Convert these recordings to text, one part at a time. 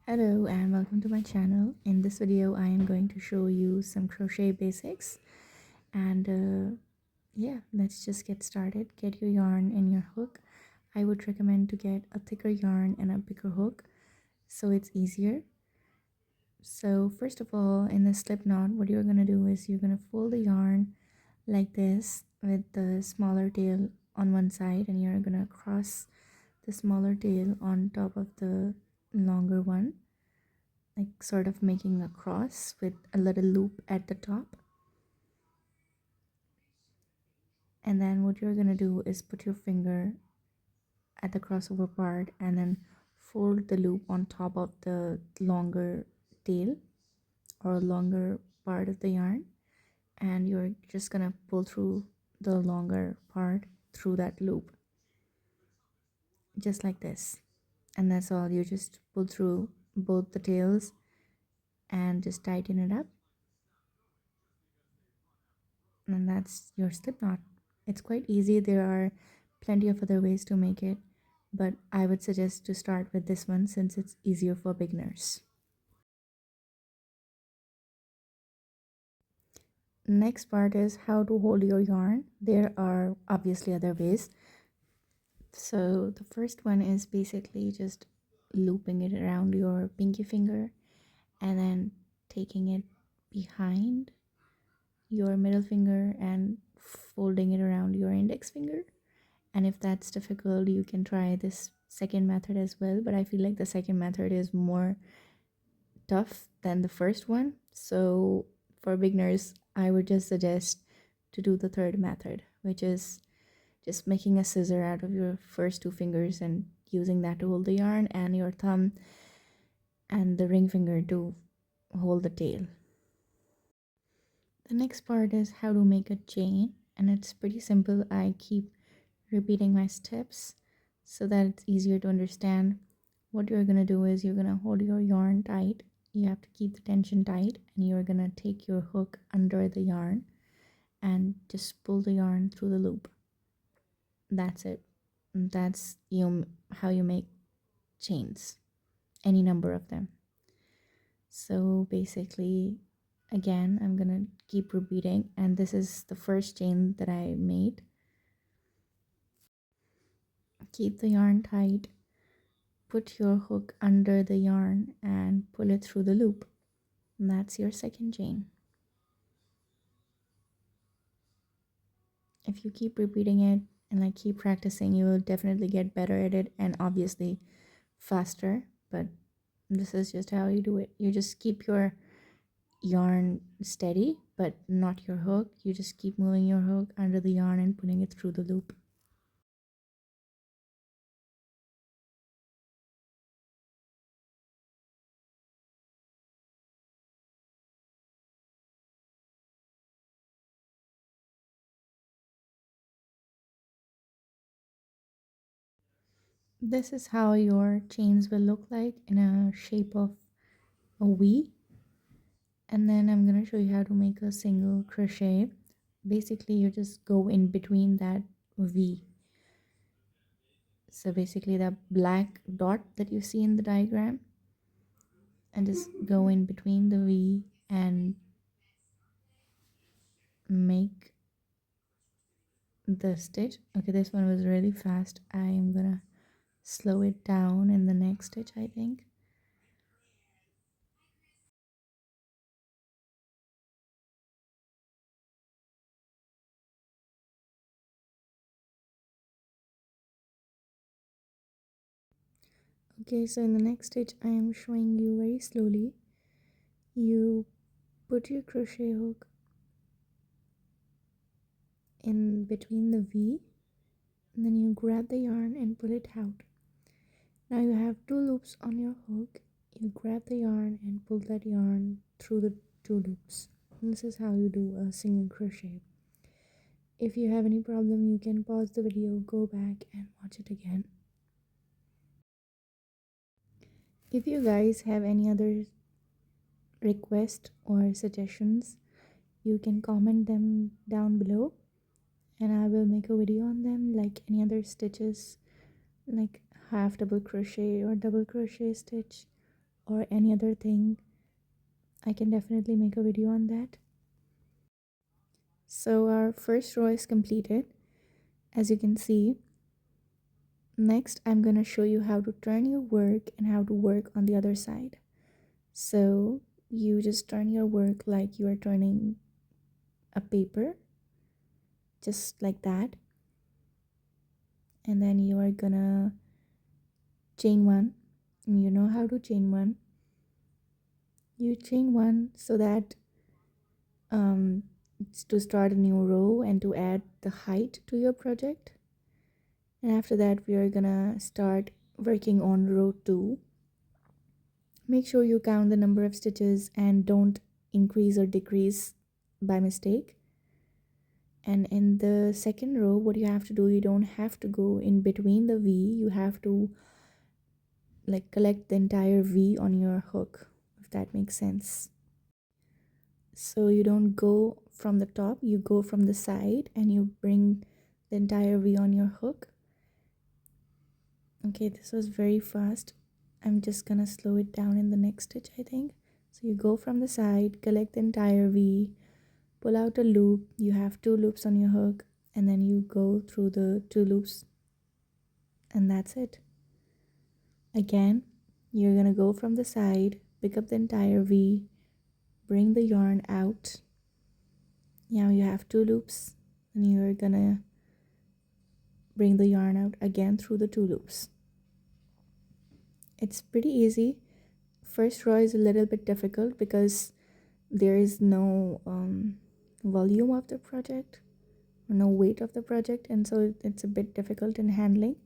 Hello and welcome to my channel. In this video I am going to show you some crochet basics and yeah, let's just get started. Get your yarn and your hook. I would recommend to get a thicker yarn and a bigger hook so it's easier. So first of all, in the slip knot, what you're going to do is you're going to fold the yarn like this with the smaller tail on one side, and you're going to cross the smaller tail on top of the longer one, like sort of making a cross with a little loop at the top. And then what you're going to do is put your finger at the crossover part and then fold the loop on top of the longer tail or longer part of the yarn, and you're just going to pull through the longer part through that loop just like this. And that's all. You just pull through both the tails and just tighten it up, and that's your slip knot. It's quite easy. There are plenty of other ways to make it, but I would suggest to start with this one since it's easier for beginners. Next part is how to hold your yarn. There are obviously other ways. So the first one is basically just looping it around your pinky finger and then taking it behind your middle finger and folding it around your index finger. And if that's difficult, you can try this second method as well, but I feel like the second method is more tough than the first one. So for beginners, I would just suggest to do the third method, which is just making a scissor out of your first two fingers and using that to hold the yarn, and your thumb and the ring finger to hold the tail. The next part is how to make a chain, and it's pretty simple. I keep repeating my steps so that it's easier to understand. What you're going to do is you're going to hold your yarn tight. You have to keep the tension tight, and you're going to take your hook under the yarn and just pull the yarn through the loop. That's it. That's how you make chains, any number of them. So basically, again, I'm going to keep repeating, and this is the first chain that I made. Keep the yarn tight, put your hook under the yarn and pull it through the loop. And that's your second chain. If you keep repeating it and like keep practicing, you will definitely get better at it, and obviously faster. But this is just how you do it. You just keep your yarn steady but not your hook. You just keep moving your hook under the yarn and putting it through the loop. This is how your chains will look like in a shape of a V. And then I'm going to show you how to make a single crochet. Basically, you just go in between that V. So basically that black dot that you see in the diagram, and just go in between the V and make the stitch. Okay, this one was really fast. I am gonna slow it down in the next stitch, I think. Okay, so in the next stitch I am showing you very slowly. You put your crochet hook in between the V, and then you grab the yarn and pull it out. Now you have two loops on your hook. You grab the yarn and pull that yarn through the two loops. And this is how you do a single crochet. If you have any problem, you can pause the video, go back and watch it again. If you guys have any other requests or suggestions, you can comment them down below and I will make a video on them, like any other stitches, like half double crochet or double crochet stitch, or any other thing, I can definitely make a video on that. So our first row is completed, as you can see. Next, I'm going to show you how to turn your work and how to work on the other side. So you just turn your work like you are turning a paper, just like that. And then you are gonna chain one, and you know how to chain one. You chain one so that it's to start a new row and to add the height to your project. And after that, we are gonna start working on row 2. Make sure you count the number of stitches and don't increase or decrease by mistake. And in the second row, what you have to do, you don't have to go in between the V, you have to like collect the entire V on your hook, if that makes sense. So you don't go from the top, you go from the side and you bring the entire V on your hook. Okay, this was very fast. I'm just gonna slow it down in the next stitch, I think. So you go from the side, collect the entire V, pull out a loop, you have 2 loops on your hook, and then you go through the 2 loops, and that's it. Again, you're gonna go from the side, pick up the entire V, bring the yarn out. Now you have 2 loops, and you're gonna bring the yarn out again through the 2 loops. It's pretty easy. First row is a little bit difficult because there is no volume of the project, or no weight of the project, and so it's a bit difficult in handling.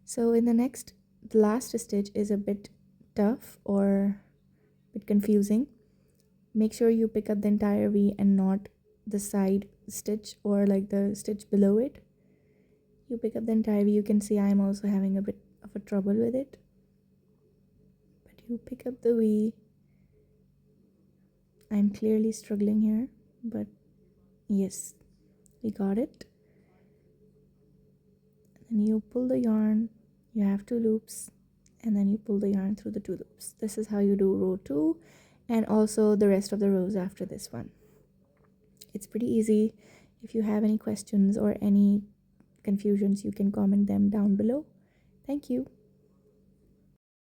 So in the last stitch is a bit tough or a bit confusing. Make sure you pick up the entire V and not the side stitch or like the stitch below it. You pick up the entire V. You can see I'm also having a bit of a trouble with it, but you pick up the V. I'm clearly struggling here, but yes, we got it. And you pull the yarn, you have 2 loops, and then you pull the yarn through the 2 loops. This is how you do row 2 and also the rest of the rows after this one. It's pretty easy. If you have any questions or any confusions, you can comment them down below. Thank you.